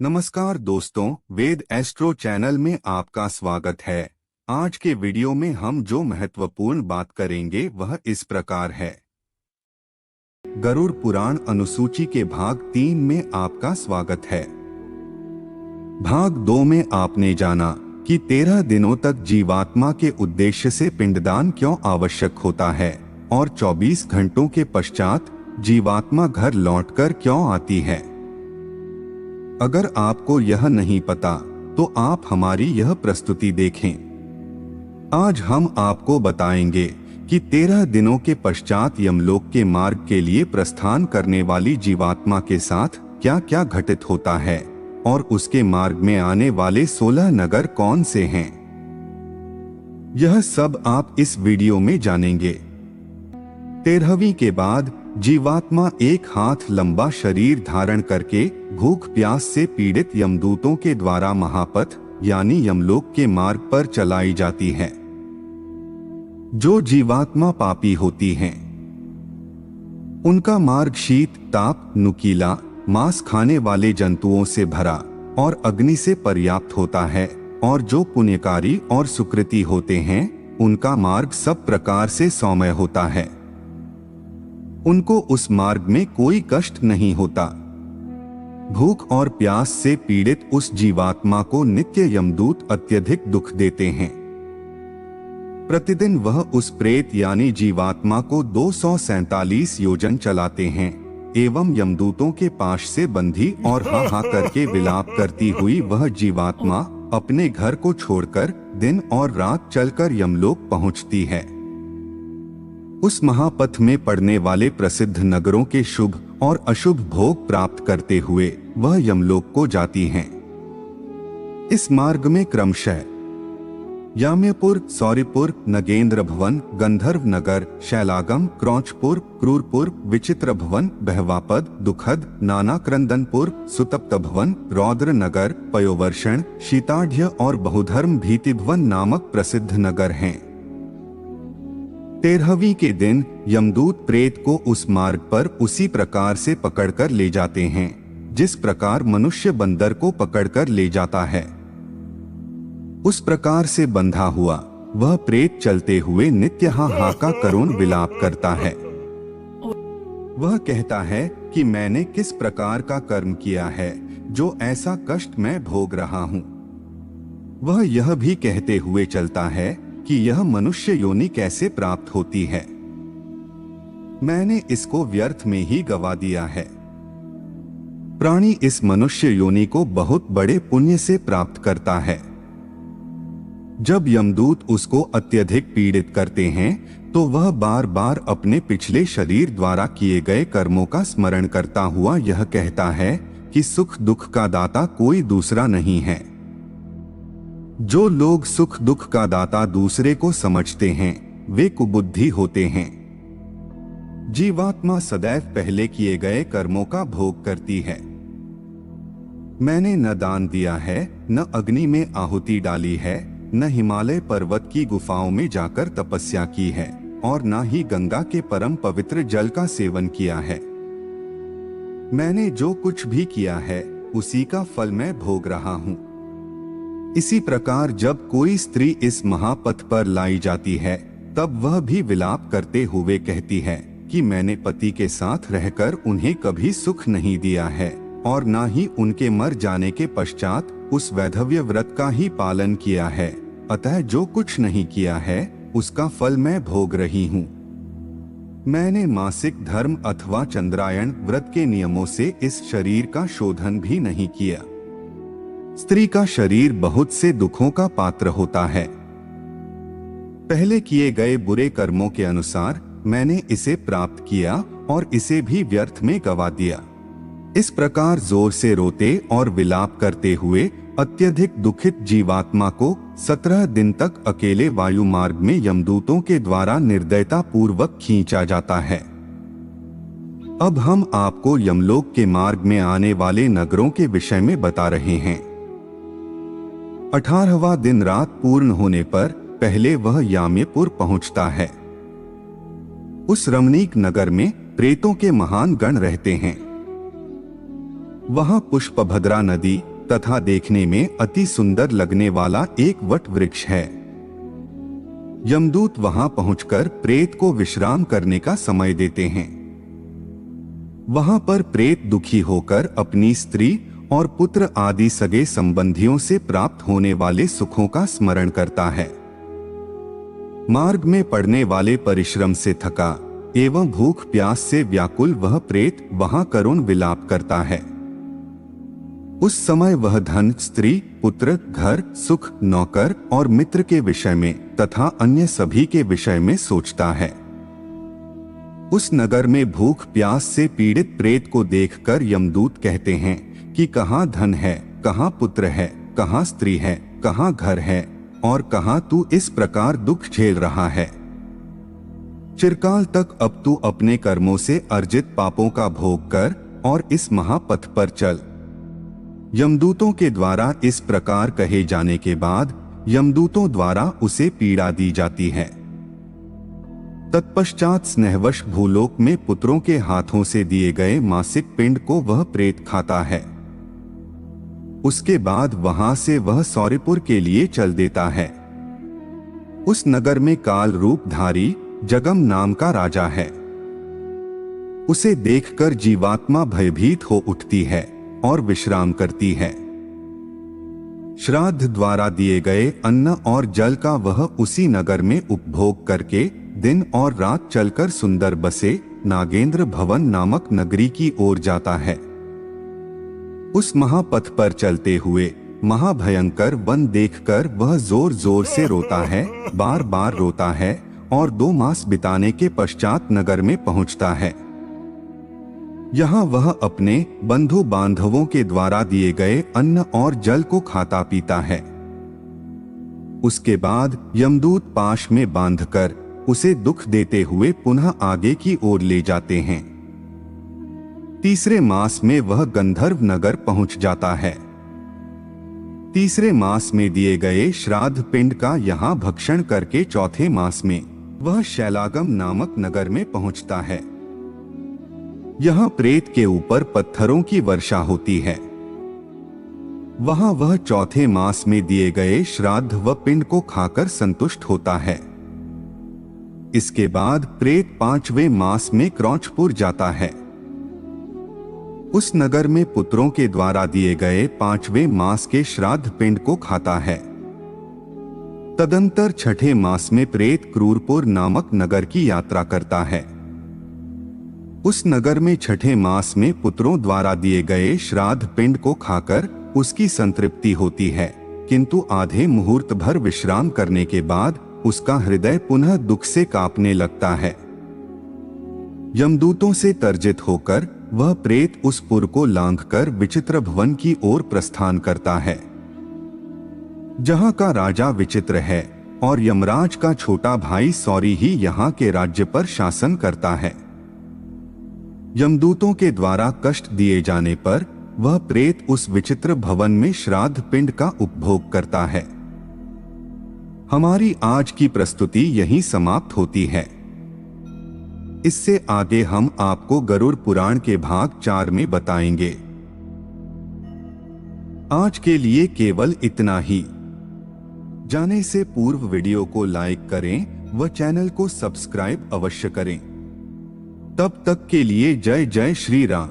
नमस्कार दोस्तों, वेद astro channel में आपका स्वागत है। आज के वीडियो में हम जो महत्वपूर्ण बात करेंगे वह इस प्रकार है। गरुड़ पुराण अनुसूची के भाग 3 में आपका स्वागत है। भाग 2 में आपने जाना कि 13 दिनों तक जीवात्मा के उद्देश्य से पिंडदान क्यों आवश्यक होता है और 24 घंटों के पश्चात जीवात्मा घर लौटकर क्यों आती है। अगर आपको यह नहीं पता तो आप हमारी यह प्रस्तुति देखें। आज हम आपको बताएंगे कि 13 दिनों के पश्चात यमलोक के मार्ग के लिए प्रस्थान करने वाली जीवात्मा के साथ क्या क्या घटित होता है और उसके मार्ग में आने वाले 16 नगर कौन से हैं। यह सब आप इस वीडियो में जानेंगे। 13वीं के बाद जीवात्मा एक हाथ लंबा शरीर धारण करके भूख प्यास से पीड़ित यमदूतों के द्वारा महापथ यानी यमलोक के मार्ग पर चलाई जाती है। जो जीवात्मा पापी होती हैं, उनका मार्ग शीत, ताप, नुकीला, मांस खाने वाले जंतुओं से भरा और अग्नि से पर्याप्त होता है, और जो पुण्यकारी और सुकृति होते हैं उनका मार्ग सब प्रकार से सौम्य होता है। उनको उस मार्ग में कोई कष्ट नहीं होता। भूख और प्यास से पीड़ित उस जीवात्मा को नित्य यमदूत अत्यधिक दुख देते हैं। प्रतिदिन वह उस प्रेत यानी जीवात्मा को 247 योजन चलाते हैं एवं यमदूतों के पाश से बंधी और हा हा करके विलाप करती हुई वह जीवात्मा अपने घर को छोड़कर दिन और रात चलकर यमलोक पहुंचती है। उस महापथ में पड़ने वाले प्रसिद्ध नगरों के शुभ और अशुभ भोग प्राप्त करते हुए वह यमलोक को जाती हैं। इस मार्ग में क्रमशः याम्यपुर, सौरिपुर, नगेंद्र भवन, गंधर्व नगर, शैलागम, क्रौचपुर, क्रूरपुर, विचित्र भवन, बहवापद, दुखद, नाना क्रंदनपुर, सुतप्त भवन, रौद्र नगर, पयोवर्षण, शीताढ्य और बहुधर्म भीति भवन नामक प्रसिद्ध नगर हैं। 13वीं के दिन यमदूत प्रेत को उस मार्ग पर उसी प्रकार से पकड़कर ले जाते हैं जिस प्रकार मनुष्य बंदर को पकड़कर ले जाता है। उस प्रकार से बंधा हुआ वह प्रेत चलते हुए नित्य हाहाकार करुण विलाप करता है। वह कहता है कि मैंने किस प्रकार का कर्म किया है जो ऐसा कष्ट मैं भोग रहा हूँ। वह यह भी कहते हुए चलता है कि यह मनुष्य योनि कैसे प्राप्त होती है। मैंने इसको व्यर्थ में ही गवा दिया है। प्राणी इस मनुष्य योनि को बहुत बड़े पुण्य से प्राप्त करता है। जब यमदूत उसको अत्यधिक पीड़ित करते हैं तो वह बार बार अपने पिछले शरीर द्वारा किए गए कर्मों का स्मरण करता हुआ यह कहता है कि सुख दुख का दाता कोई दूसरा नहीं है। जो लोग सुख दुख का दाता दूसरे को समझते हैं वे कुबुद्धि होते हैं। जीवात्मा सदैव पहले किए गए कर्मों का भोग करती है। मैंने न दान दिया है, न अग्नि में आहुति डाली है, न हिमालय पर्वत की गुफाओं में जाकर तपस्या की है और न ही गंगा के परम पवित्र जल का सेवन किया है। मैंने जो कुछ भी किया है उसी का फल मैं भोग रहा हूँ। इसी प्रकार जब कोई स्त्री इस महापथ पर लाई जाती है तब वह भी विलाप करते हुए कहती है कि मैंने पति के साथ रहकर उन्हें कभी सुख नहीं दिया है और न ही उनके मर जाने के पश्चात उस वैधव्य व्रत का ही पालन किया है, अतः जो कुछ नहीं किया है उसका फल मैं भोग रही हूँ। मैंने मासिक धर्म अथवा चंद्रायण व्रत के नियमों से इस शरीर का शोधन भी नहीं किया। स्त्री का शरीर बहुत से दुखों का पात्र होता है। पहले किए गए बुरे कर्मों के अनुसार मैंने इसे प्राप्त किया और इसे भी व्यर्थ में गवा दिया। इस प्रकार जोर से रोते और विलाप करते हुए अत्यधिक दुखित जीवात्मा को 17 दिन तक अकेले वायु मार्ग में यमदूतों के द्वारा निर्दयता पूर्वक खींचा जाता है। अब हम आपको यमलोक के मार्ग में आने वाले नगरों के विषय में बता रहे हैं। 18वां दिन रात पूर्ण होने पर पहले वह याम्यपुर पहुंचता है। उस रमणीक नगर में प्रेतों के महान गण रहते हैं। वहां पुष्पभद्रा नदी तथा देखने में अति सुंदर लगने वाला एक वट वृक्ष है। यमदूत वहां पहुंचकर प्रेत को विश्राम करने का समय देते हैं। वहां पर प्रेत दुखी होकर अपनी स्त्री और पुत्र आदि सगे संबंधियों से प्राप्त होने वाले सुखों का स्मरण करता है। मार्ग में पड़ने वाले परिश्रम से थका एवं भूख प्यास से व्याकुल वह प्रेत वहां करुण विलाप करता है। उस समय वह धन, स्त्री, पुत्र, घर, सुख, नौकर और मित्र के विषय में तथा अन्य सभी के विषय में सोचता है। उस नगर में भूख प्यास से पीड़ित प्रेत को देखकर यमदूत कहते हैं कि कहाँ धन है, कहाँ पुत्र है, कहाँ स्त्री है, कहाँ घर है और कहाँ तू इस प्रकार दुख झेल रहा है। चिरकाल तक अब तू अपने कर्मों से अर्जित पापों का भोग कर और इस महापथ पर चल। यमदूतों के द्वारा इस प्रकार कहे जाने के बाद यमदूतों द्वारा उसे पीड़ा दी जाती है। तत्पश्चात स्नेहवश भूलोक में पुत्रों के हाथों से दिए गए मासिक पिंड को वह प्रेत खाता है। उसके बाद वहां से वह सौरिपुर के लिए चल देता है। उस नगर में काल रूपधारी जगम नाम का राजा है। उसे देखकर जीवात्मा भयभीत हो उठती है और विश्राम करती है। श्राद्ध द्वारा दिए गए अन्न और जल का वह उसी नगर में उपभोग करके दिन और रात चलकर सुंदर बसे नागेंद्र भवन नामक नगरी की ओर जाता है। उस महापथ पर चलते हुए महाभयंकर वन देखकर वह जोर जोर से रोता है, बार बार रोता है और 2 मास बिताने के पश्चात नगर में पहुंचता है। यहाँ वह अपने बंधु बांधवों के द्वारा दिए गए अन्न और जल को खाता पीता है। उसके बाद यमदूत पाश में बांधकर उसे दुख देते हुए पुनः आगे की ओर ले जाते हैं। तीसरे मास में वह गंधर्व नगर पहुंच जाता है। तीसरे मास में दिए गए श्राद्ध पिंड का यहाँ भक्षण करके चौथे मास में वह शैलागम नामक नगर में पहुंचता है। यहाँ प्रेत के ऊपर पत्थरों की वर्षा होती है। वहां वह चौथे मास में दिए गए श्राद्ध व पिंड को खाकर संतुष्ट होता है। इसके बाद प्रेत 5वें मास में क्रौचपुर जाता है। उस नगर में पुत्रों के द्वारा दिए गए 5वें मास के श्राद्ध पिंड को खाता है। तदंतर छठे मास में प्रेत क्रूरपुर नामक नगर की यात्रा करता है। उस नगर में छठे मास में पुत्रों द्वारा दिए गए श्राद्ध पिंड को खाकर उसकी संतृप्ति होती है, किंतु आधे मुहूर्त भर विश्राम करने के बाद उसका हृदय पुनः दुख से कांपने लगता है। यमदूतों से तर्जित होकर वह प्रेत उस पुर को लांघकर विचित्र भवन की ओर प्रस्थान करता है, जहां का राजा विचित्र है और यमराज का छोटा भाई सौरी ही यहाँ के राज्य पर शासन करता है। यमदूतों के द्वारा कष्ट दिए जाने पर वह प्रेत उस विचित्र भवन में श्राद्ध पिंड का उपभोग करता है। हमारी आज की प्रस्तुति यहीं समाप्त होती है। इससे आगे हम आपको गरुड़ पुराण के भाग 4 में बताएंगे। आज के लिए केवल इतना ही। जाने से पूर्व वीडियो को लाइक करें व चैनल को सब्सक्राइब अवश्य करें। तब तक के लिए जय जय श्री राम।